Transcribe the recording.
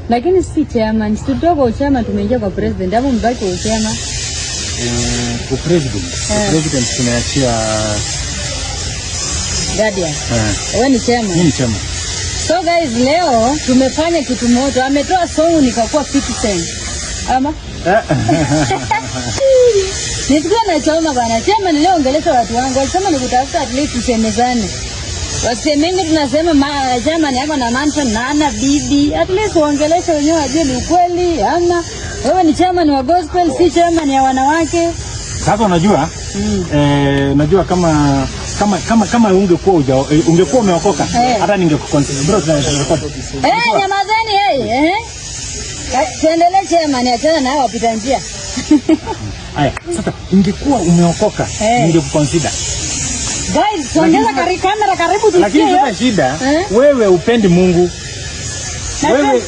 Lakini si chairman, tutoka uchama tumeingia kwa president, hapo mbaki uchama. Kwa president. President tunaachia Guardian. Wewe ni chairman. Mimi chairman. So guys, leo tumefanya kitu moto. Ametoa song nikakuwa 50 ama? Nisikia na choma bana. Chairman leo ongelesha watu wangu. Walisema nikutafuta at least tusemezane. Wasemengi tunasema chairman yako na mansion na ana bibi. At least waongeleshe wenyewe wajue ni ukweli ama wewe ni chairman wa gospel, si chairman ya wanawake. Sasa unajua najua kama ungekuwa umeokoka hata ningekuconsider bro tunarecord. Nyamazeni tuendelee chairman, achana na wapita njia. Haya, sasa ungekuwa umeokoka ningekuconsider. Guys, songeza kamera karibu tusikie. Lakini sasa shida wewe upendi Mungu. Wewe